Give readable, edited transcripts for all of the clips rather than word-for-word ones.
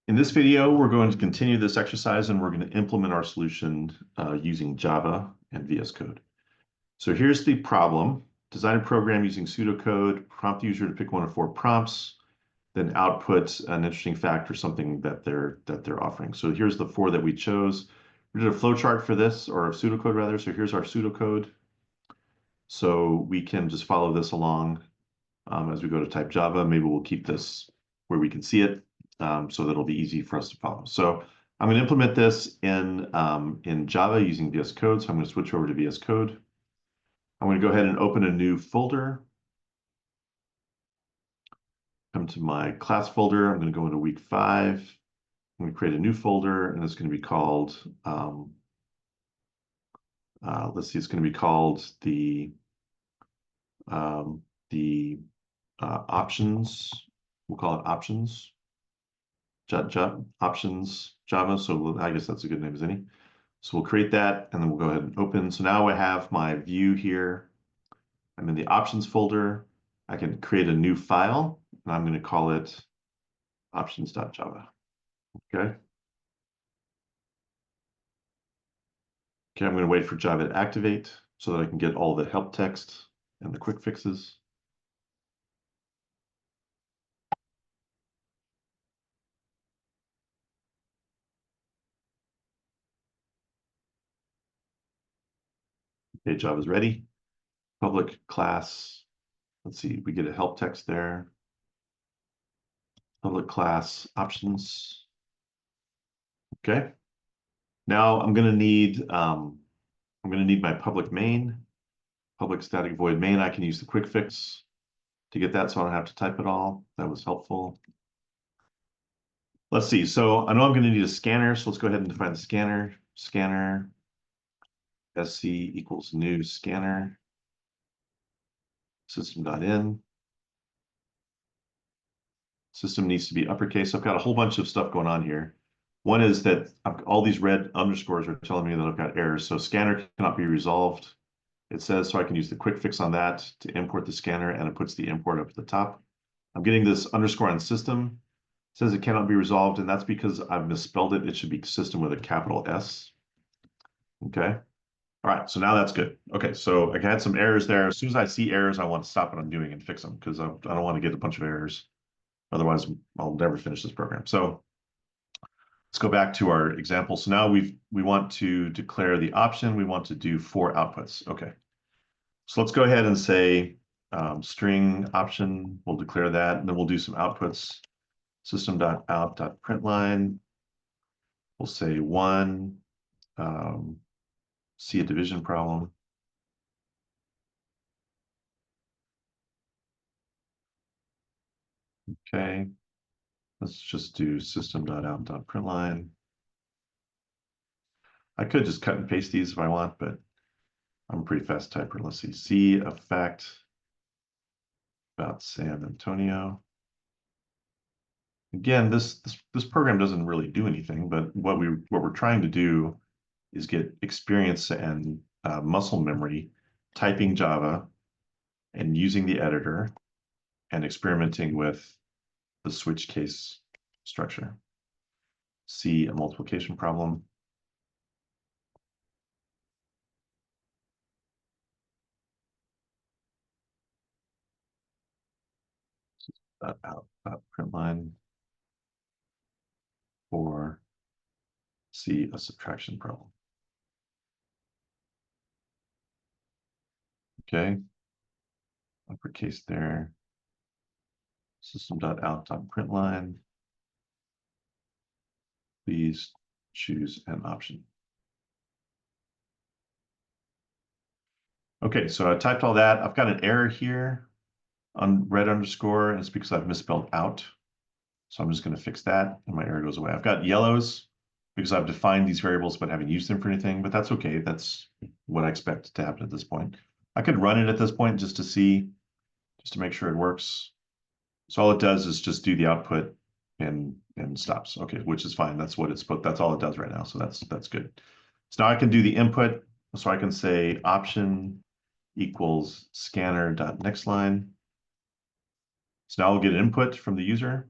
In this video, we're going to continue this exercise and we're going to implement our solution using Java and VS Code. So here's the problem. Design a program using pseudocode, prompt the user to pick one of 4 prompts, then output an interesting fact or something that they're offering. So here's the 4 that we chose. We did a flowchart for this, or a pseudocode rather. So here's our pseudocode. So we can just follow this along as we go to type Java. Maybe we'll keep this where we can see it so that it'll be easy for us to follow. So I'm going to implement this in Java using VS Code. So I'm going to switch over to VS Code. I'm going to go ahead and open a new folder. Come to my class folder. I'm going to go into week 5. I'm going to create a new folder, and it's going to be called, let's see, it's going to be called the options. We'll call it options. Options Java. So I guess that's a good name as any. So we'll create that, and then we'll go ahead and open. So now I have my view here. I'm in the options folder. I can create a new file, and I'm going to call it options.java. Okay. Okay, I'm going to wait for Java to activate so that I can get all the help text and the quick fixes. Okay, Java's ready. Public class. Let's see, we get a help text there. Public class options. Okay. Now I'm going to need my public main, public static void main. I can use the quick fix to get that, so I don't have to type it all. That was helpful. Let's see. So I know I'm going to need a scanner. So let's go ahead and define the scanner. Scanner sc equals new scanner system.in. System needs to be uppercase. I've got a whole bunch of stuff going on here. One is that all these red underscores are telling me that I've got errors. So scanner cannot be resolved. It says, so I can use the quick fix on that to import the scanner, and it puts the import up at the top. I'm getting this underscore on system. It says it cannot be resolved, and that's because I've misspelled it. It should be system with a capital S. Okay. All right, so now that's good. Okay, so I had some errors there. As soon as I see errors, I want to stop what I'm doing and fix them because I don't want to get a bunch of errors. Otherwise, I'll never finish this program. So let's go back to our example. So now we want to declare the option. We want to do 4 outputs. Okay. So let's go ahead and say string option. We'll declare that, and then we'll do some outputs. System.out.println. We'll say 1. See a division problem. Okay. Let's just do system.out.println. I could just cut and paste these if I want, but I'm a pretty fast typer. Let's see a fact about San Antonio. Again, this program doesn't really do anything, but what we're trying to do is get experience and muscle memory typing Java and using the editor and experimenting with the switch case structure. See a multiplication problem. Println or see a subtraction problem. Okay, uppercase there. System.out.println. Please choose an option. Okay, so I typed all that. I've got an error here on red underscore, and it's because I've misspelled out. So I'm just going to fix that, and my error goes away. I've got yellows because I've defined these variables but haven't used them for anything, but that's okay. That's what I expect to happen at this point. I could run it at this point just to make sure it works. So all it does is just do the output and stops. Okay, which is fine. That's what it's put. That's all it does right now. So that's good. So now I can do the input. So I can say option equals scanner.nextLine. So now I'll get an input from the user.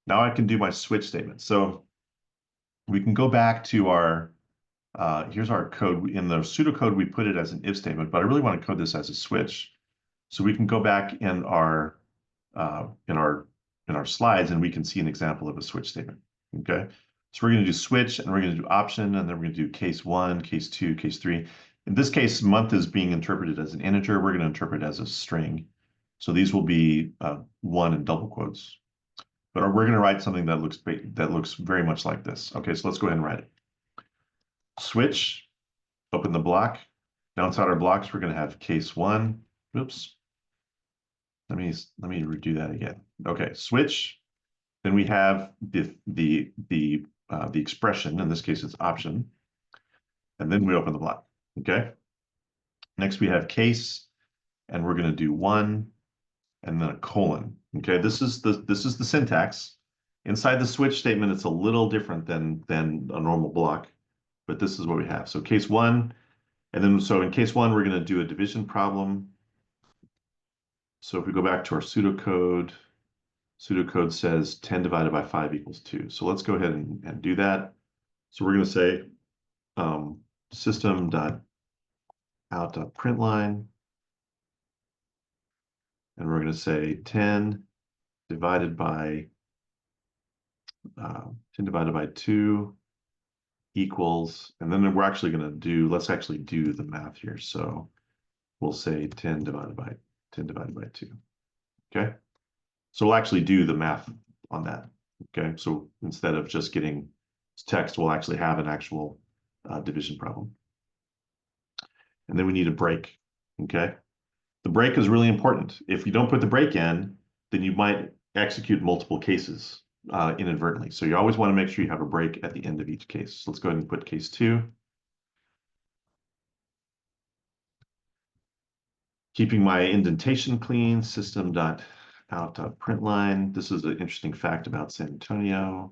Now I can do my switch statement. So we can go back to our, here's our code. In the pseudocode, we put it as an if statement, but I really want to code this as a switch. So we can go back in our uh, in our in our slides, and we can see an example of a switch statement. Okay, so we're going to do switch, and we're going to do option, and then we're going to do case 1, case 2, case 3. In this case, month is being interpreted as an integer. We're going to interpret it as a string. So these will be 1 in double quotes. But we're going to write something that looks very much like this. Okay, so let's go ahead and write it. Switch, open the block. Now inside our blocks, we're going to have case 1. Oops. Let me redo that again. Okay, switch. Then we have the expression. In this case, it's option. And then we open the block. Okay. Next, we have case, and we're going to do 1 and then a colon. Okay, this is the syntax. Inside the switch statement, it's a little different than a normal block, but this is what we have. So case 1, and then so in case 1, we're going to do a division problem. So if we go back to our pseudocode says 10 divided by 5 equals 2. So let's go ahead and do that. So we're going to say system.out.println, and we're going to say 10 divided by 2 equals, and then we're actually going to do, let's actually do the math here. So we'll say 10 divided by 2. Okay. So we'll actually do the math on that. Okay. So instead of just getting text, we'll actually have an actual division problem. And then we need a break. Okay. The break is really important. If you don't put the break in, then you might execute multiple cases inadvertently. So you always want to make sure you have a break at the end of each case. So let's go ahead and put case 2. Keeping my indentation clean, system.out.println. This is an interesting fact about San Antonio.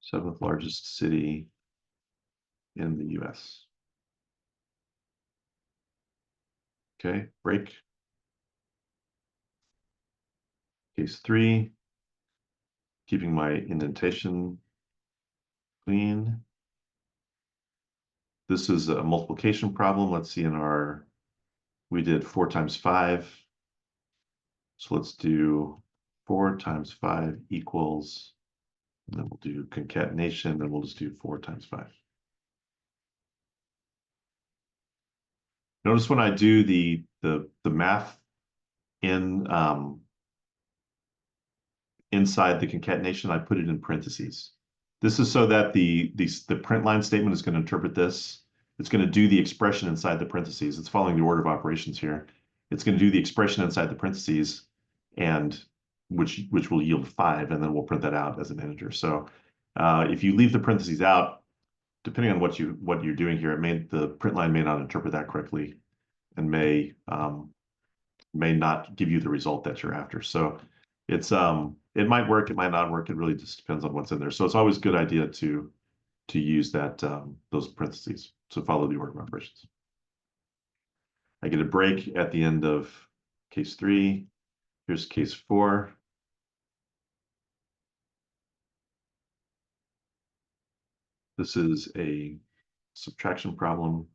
Seventh largest city in the US. Okay, break. Case 3, keeping my indentation clean. This is a multiplication problem. Let's see we did 4 times 5. So let's do 4 times 5 equals, and then we'll do concatenation, and we'll just do 4 times 5. Notice when I do the math in inside the concatenation, I put it in parentheses. This is so that the print line statement is going to interpret this. It's going to do the expression inside the parentheses. It's following the order of operations here. It's going to do the expression inside the parentheses, and which will yield 5, and then we'll print that out as an integer. So if you leave the parentheses out, depending on what you're doing here, the print line may not interpret that correctly, and may not give you the result that you're after. So it's it might work, it might not work. It really just depends on what's in there. So it's always a good idea to use that those parentheses to follow the order of operations. I get a break at the end of case 3. Here's case 4. This is a subtraction problem.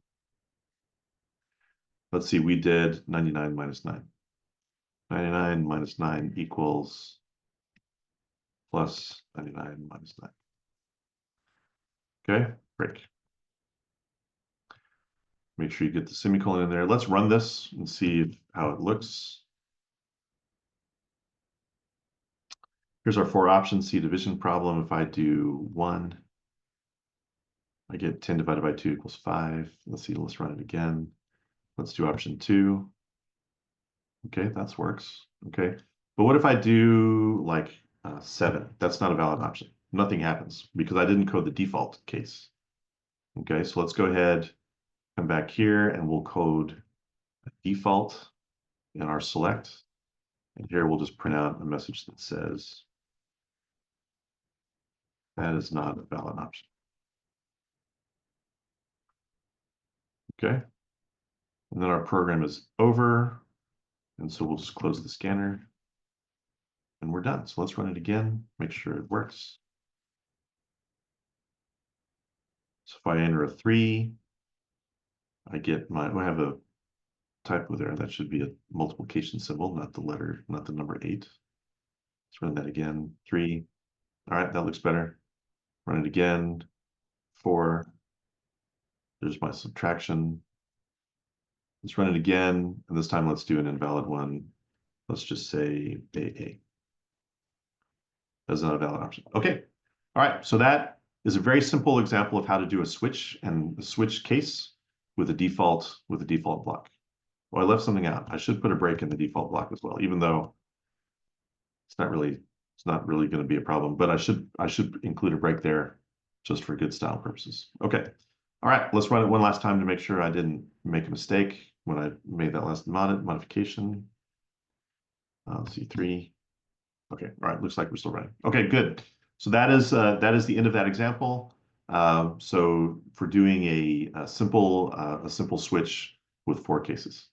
Let's see, we did 99 minus 9. 99 minus 9 equals plus 99 minus 9. Okay, break. Make sure you get the semicolon in there. Let's run this and see how it looks. Here's our 4 options. See division problem. If I do 1, I get 10 divided by 2 equals 5. Let's see, let's run it again. Let's do option 2. Okay, that works. Okay, but what if I do like 7? That's not a valid option. Nothing happens because I didn't code the default case. Okay, so let's go ahead, come back here, and we'll code a default in our select. And here we'll just print out a message that says that is not a valid option. Okay, and then our program is over. And so we'll just close the scanner and we're done. So let's run it again, make sure it works. So if I enter a 3, I have a typo there. That should be a multiplication symbol, not the number 8. Let's run that again. 3. All right, that looks better. Run it again. 4. There's my subtraction. Let's run it again. And this time let's do an invalid one. Let's just say AA. That's not a valid option. Okay. All right. So that is a very simple example of how to do a switch and a switch case with a default block. Well, I left something out. I should put a break in the default block as well, even though it's not really going to be a problem, but I should include a break there just for good style purposes. Okay. All right, let's run it one last time to make sure I didn't make a mistake when I made that last modification. Let's see, 3. Okay, all right, looks like we're still running. Okay, good. So that is the end of that example. So for doing a simple switch with 4 cases.